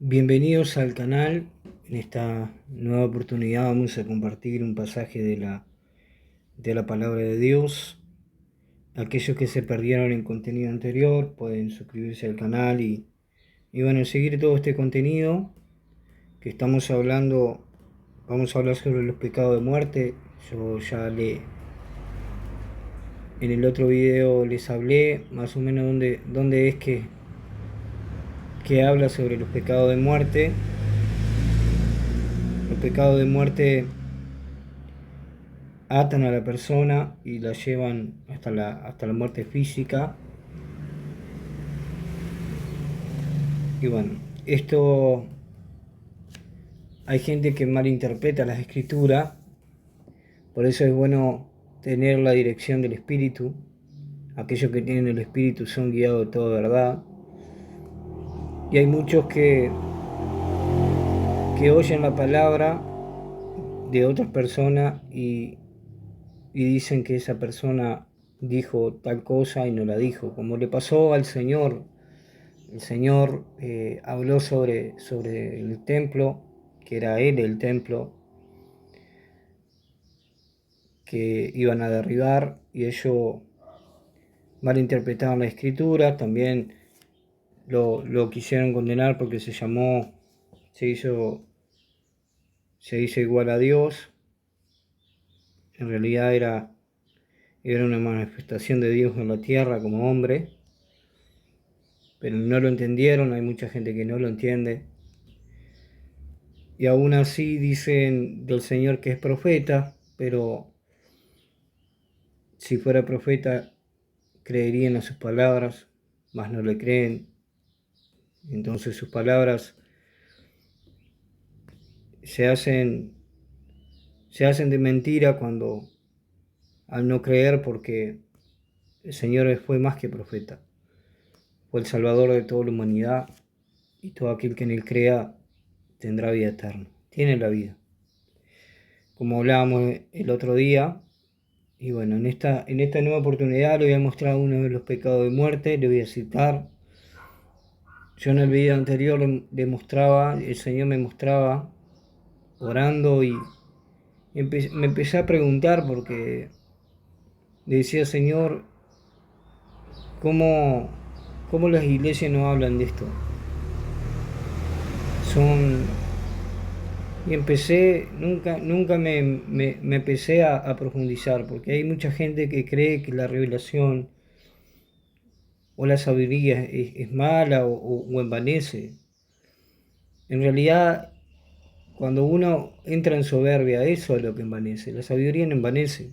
Bienvenidos al canal. En esta nueva oportunidad vamos a compartir un pasaje de la palabra de Dios. Aquellos que se perdieron el contenido anterior pueden suscribirse al canal y bueno, seguir todo este contenido que estamos hablando. Vamos a hablar sobre los pecados de muerte. Yo ya en el otro video les hablé más o menos dónde es que habla sobre los pecados de muerte. Los pecados de muerte atan a la persona y la llevan hasta la muerte física. Y bueno, esto hay gente que malinterpreta las escrituras, por eso es bueno tener la dirección del Espíritu. Aquellos que tienen el Espíritu son guiados de toda verdad. Y hay muchos que oyen la palabra de otras personas y dicen que esa persona dijo tal cosa y no la dijo, como le pasó al Señor. El Señor habló sobre el templo, que era Él el templo, que iban a derribar, y ellos malinterpretaron la escritura. También lo quisieron condenar porque se hizo igual a Dios. En realidad era una manifestación de Dios en la tierra como hombre, pero no lo entendieron. Hay mucha gente que no lo entiende. Y aún así dicen del Señor que es profeta, pero si fuera profeta creerían a sus palabras, mas no le creen. Entonces sus palabras se hacen de mentira cuando al no creer, porque el Señor fue más que profeta, fue el Salvador de toda la humanidad, y todo aquel que en Él crea tendrá vida eterna, tiene la vida. Como hablábamos el otro día. Y bueno, en esta nueva oportunidad le voy a mostrar uno de los pecados de muerte. Le voy a citar. Yo en el video anterior le mostraba, el Señor me mostraba orando, y me empecé a preguntar, porque le decía: Señor, ¿cómo, cómo las iglesias no hablan de esto? Son... Y nunca me empecé a profundizar, porque hay mucha gente que cree que la revelación o la sabiduría es mala o envanece. En realidad, cuando uno entra en soberbia, eso es lo que envanece. La sabiduría no envanece.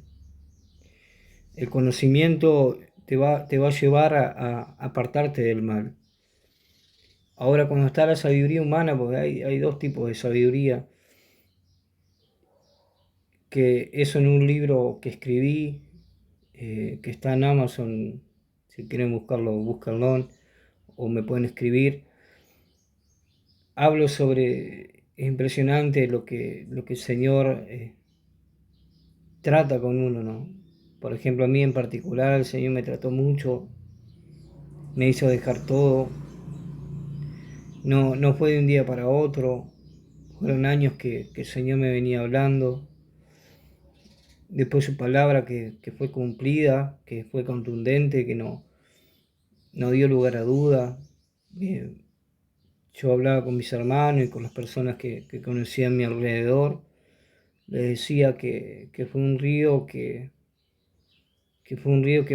El conocimiento te va a llevar a apartarte del mal. Ahora, cuando está la sabiduría humana, porque hay dos tipos de sabiduría, que eso en un libro que escribí, que está en Amazon. Si quieren buscarlo, búscanlo, o me pueden escribir. Hablo sobre... Es impresionante lo que el Señor trata con uno, ¿no? Por ejemplo, a mí en particular, el Señor me trató mucho, me hizo dejar todo. No fue de un día para otro, fueron años que el Señor me venía hablando. Después su palabra que fue cumplida, que fue contundente, que no dio lugar a duda. Yo hablaba con mis hermanos y con las personas que conocía a mi alrededor. Les decía que fue un río que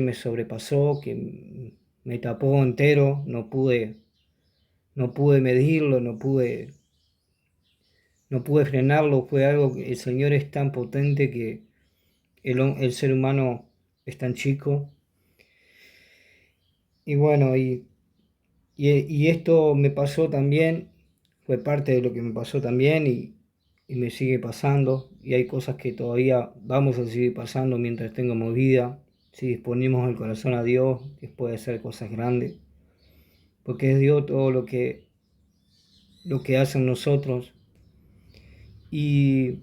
me sobrepasó, que me tapó entero. No pude medirlo, no pude frenarlo. Fue algo que el Señor es tan potente que el ser humano es tan chico. Y bueno, y esto me pasó también, fue parte de lo que me pasó también, y me sigue pasando. Y hay cosas que todavía vamos a seguir pasando mientras tengamos vida. Si disponemos el corazón a Dios, Dios puede hacer cosas grandes, porque es Dios todo lo que hace en nosotros. Y,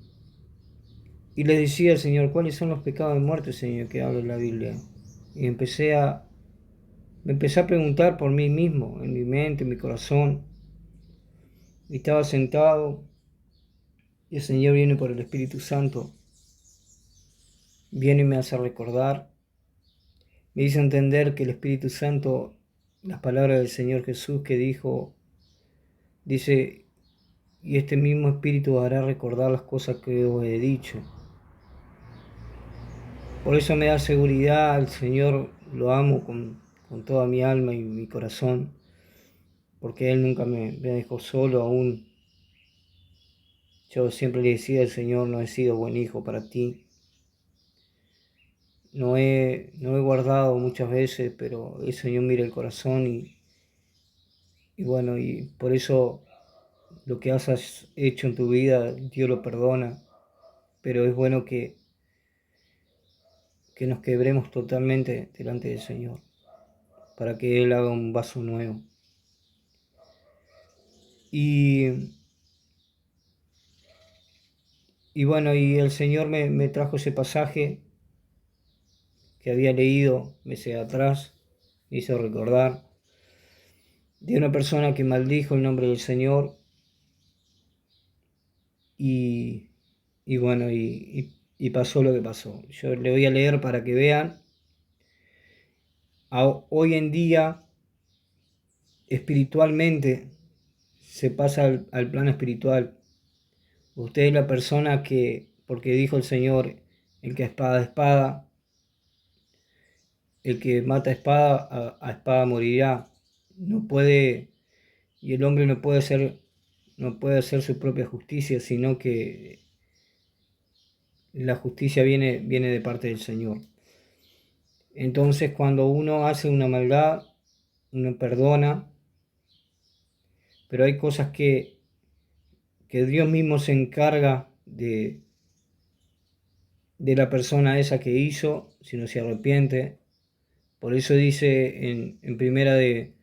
y le decía al Señor: ¿cuáles son los pecados de muerte, Señor, que habla en la Biblia? Y me empecé a preguntar por mí mismo, en mi mente, en mi corazón. estaba sentado y el Señor viene por el Espíritu Santo, viene y me hace recordar, me hizo entender que el Espíritu Santo, las palabras del Señor Jesús que dice, y este mismo Espíritu hará recordar las cosas que os he dicho. Por eso me da seguridad, al Señor lo amo con toda mi alma y mi corazón, porque Él nunca me dejó solo aún. Yo siempre le decía al Señor, no he sido buen hijo para ti. No he guardado muchas veces, pero el Señor mira el corazón y bueno, y por eso lo que has hecho en tu vida, Dios lo perdona, pero es bueno que nos quebremos totalmente delante del Señor, para que Él haga un vaso nuevo. Y bueno, y el Señor me trajo ese pasaje que había leído meses atrás, me hizo recordar, de una persona que maldijo el nombre del Señor y, y bueno, y pasó lo que pasó. Yo le voy a leer para que vean. Hoy en día, espiritualmente, se pasa al plano espiritual. Usted es la persona que, porque dijo el Señor, el que espada espada, el que mata espada, a espada morirá. No puede, y el hombre no puede hacer su propia justicia, sino que la justicia viene de parte del Señor. Entonces, cuando uno hace una maldad, uno perdona, pero hay cosas que Dios mismo se encarga de la persona esa que hizo, si no se arrepiente. Por eso dice en primera de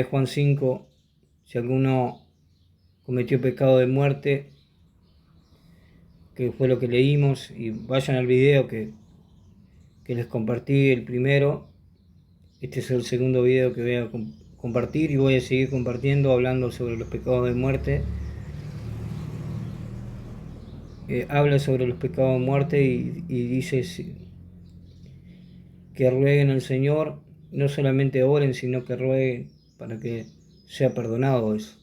Juan 5, si alguno cometió pecado de muerte, que fue lo que leímos, y vayan al video que les compartí el primero. Este es el segundo video que voy a compartir y voy a seguir compartiendo hablando sobre los pecados de muerte. Habla sobre los pecados de muerte y dice que rueguen al Señor, no solamente oren, sino que rueguen para que sea perdonado eso.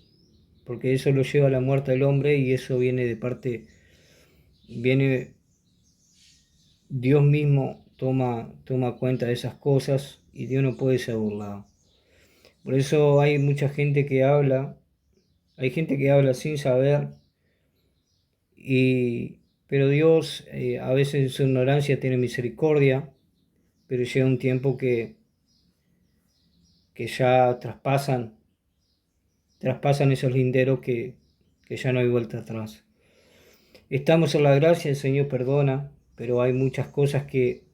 Porque eso lo lleva a la muerte del hombre y eso viene Dios mismo toma cuenta de esas cosas y Dios no puede ser burlado. Por eso hay mucha gente que habla, hay gente que habla sin saber, pero Dios a veces en su ignorancia tiene misericordia, pero llega un tiempo que ya traspasan esos linderos que ya no hay vuelta atrás. Estamos en la gracia, el Señor perdona, pero hay muchas cosas que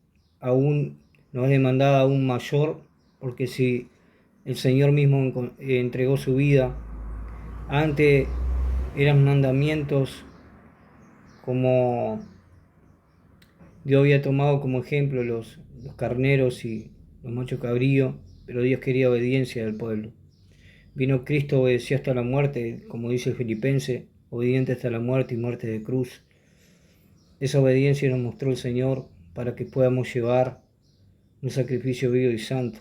aún nos es demandada aún mayor, porque si el Señor mismo entregó su vida, antes eran mandamientos como Dios había tomado como ejemplo los carneros y los machos cabríos, pero Dios quería obediencia del pueblo. Vino Cristo, obedeció hasta la muerte, como dice el Filipense, obediente hasta la muerte y muerte de cruz. Esa obediencia nos mostró el Señor para que podamos llevar un sacrificio vivo y santo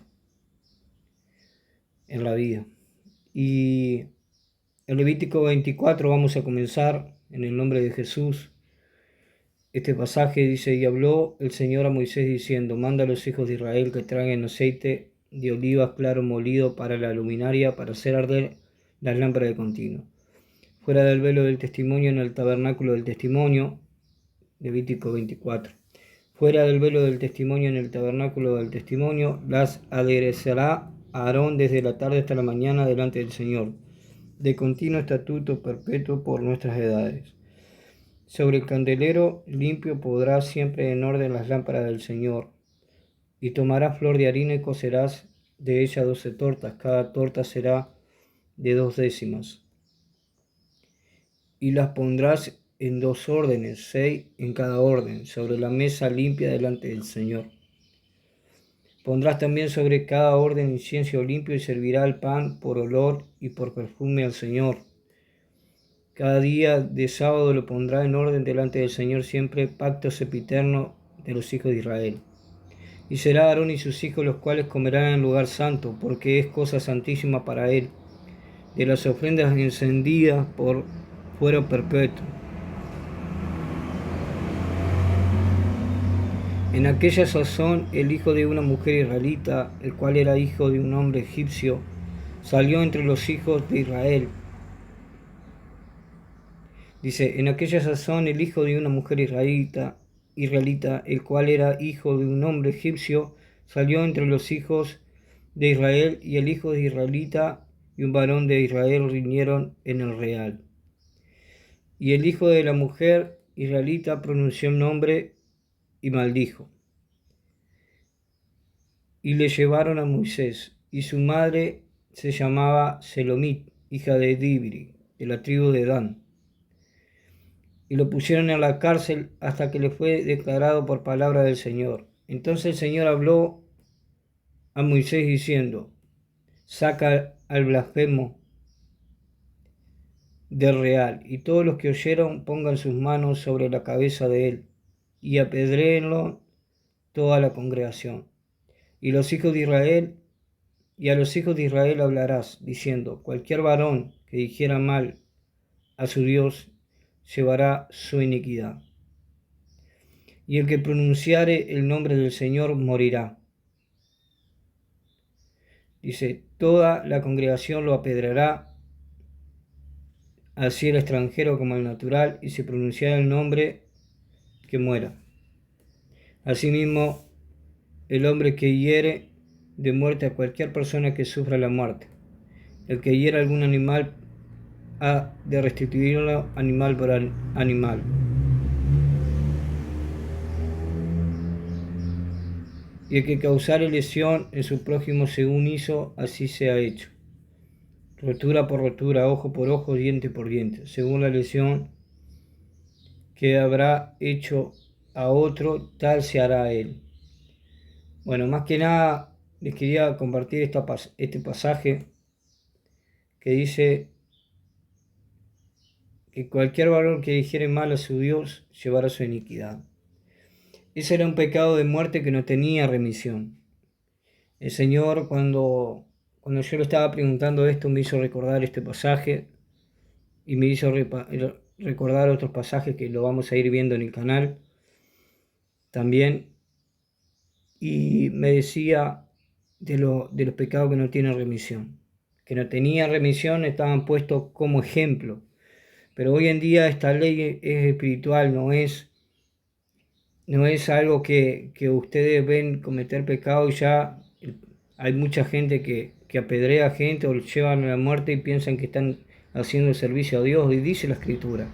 en la vida. Y en Levítico 24 vamos a comenzar en el nombre de Jesús. Este pasaje dice, y habló el Señor a Moisés diciendo, manda a los hijos de Israel que traigan aceite de olivas claro molido para la luminaria, para hacer arder las lámparas de continuo. Fuera del velo del testimonio en el tabernáculo del testimonio, Levítico 24. Fuera del velo del testimonio en el tabernáculo del testimonio, las aderezará Aarón desde la tarde hasta la mañana delante del Señor, de continuo estatuto perpetuo por nuestras edades. Sobre el candelero limpio podrás siempre en orden las lámparas del Señor, y tomarás flor de harina y cocerás de ella 12 tortas, cada torta será de 2 décimas. Y las pondrás en 2 órdenes, 6 en cada orden, sobre la mesa limpia delante del Señor. Pondrás también sobre cada orden incienso limpio y servirá el pan por olor y por perfume al Señor. Cada día de sábado lo pondrá en orden delante del Señor siempre, pacto sempiterno de los hijos de Israel. Y será Aarón y sus hijos los cuales comerán en el lugar santo, porque es cosa santísima para él, de las ofrendas encendidas por fuero perpetuo. En aquella sazón el hijo de una mujer israelita, el cual era hijo de un hombre egipcio, salió entre los hijos de Israel. Dice, en aquella sazón el hijo de una mujer israelita, el cual era hijo de un hombre egipcio, salió entre los hijos de Israel, y el hijo de israelita y un varón de Israel riñeron en el real. Y el hijo de la mujer israelita pronunció un nombre y maldijo. Y le llevaron a Moisés, y su madre se llamaba Selomit, hija de Dibri, de la tribu de Dan. Y lo pusieron en la cárcel hasta que le fue declarado por palabra del Señor. Entonces el Señor habló a Moisés diciendo, saca al blasfemo del real, y todos los que oyeron pongan sus manos sobre la cabeza de él, y apedréenlo toda la congregación. Y los hijos de Israel, y a los hijos de Israel hablarás, diciendo, cualquier varón que dijera mal a su Dios, llevará su iniquidad. Y el que pronunciare el nombre del Señor morirá. Dice, toda la congregación lo apedreará, así el extranjero como el natural, y si pronunciara el nombre, que muera. Asimismo, el hombre que hiere de muerte a cualquier persona que sufra la muerte. El que hiera algún animal ha de restituirlo animal por animal. Y el que causare lesión en su prójimo según hizo, así sea hecho. Rotura por rotura, ojo por ojo, diente por diente, según la lesión que habrá hecho a otro, tal se hará a él. Bueno, más que nada les quería compartir este pasaje que dice que cualquier varón que dijere mal a su Dios llevará su iniquidad. Ese era un pecado de muerte que no tenía remisión. El Señor, cuando yo le estaba preguntando esto, me hizo recordar este pasaje y me hizo recordar otros pasajes que lo vamos a ir viendo en el canal también. Y me decía de los pecados que no tienen remisión. Que no tenían remisión estaban puestos como ejemplo. Pero hoy en día esta ley es espiritual, no es algo que ustedes ven cometer pecado y ya hay mucha gente que apedrea a gente o llevan a la muerte y piensan que están haciendo servicio a Dios, y dice la Escritura.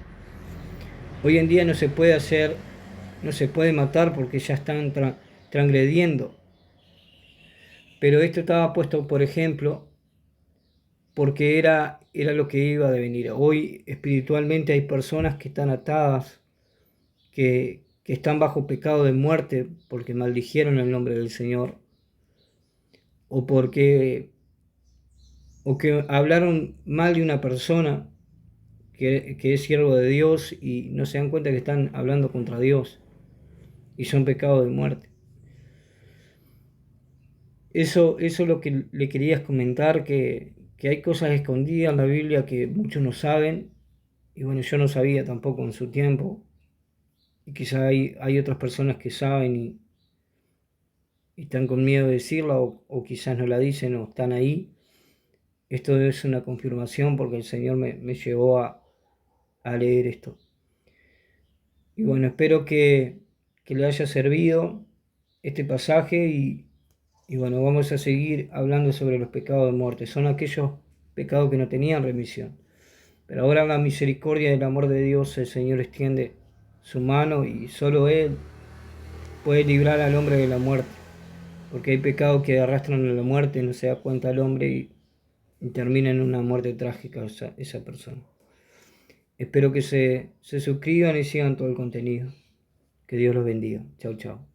Hoy en día no se puede matar porque ya están transgrediendo. Pero esto estaba puesto, por ejemplo, porque era lo que iba a devenir. Hoy espiritualmente hay personas que están atadas, que están bajo pecado de muerte porque maldijeron el nombre del Señor, o que hablaron mal de una persona que es siervo de Dios y no se dan cuenta que están hablando contra Dios y son pecados de muerte. Eso es lo que le quería comentar, que hay cosas escondidas en la Biblia que muchos no saben, y bueno, yo no sabía tampoco en su tiempo, y quizá hay otras personas que saben y están con miedo de decirla, o quizás no la dicen o están ahí. Esto es una confirmación porque el Señor me llevó a leer esto. Y bueno, espero que le haya servido este pasaje y bueno, vamos a seguir hablando sobre los pecados de muerte. Son aquellos pecados que no tenían remisión. Pero ahora en la misericordia y el amor de Dios, el Señor extiende su mano y solo Él puede librar al hombre de la muerte. Porque hay pecados que arrastran a la muerte, no se da cuenta el hombre y termina en una muerte trágica esa persona. Espero que se suscriban y sigan todo el contenido. Que Dios los bendiga. Chau, chau.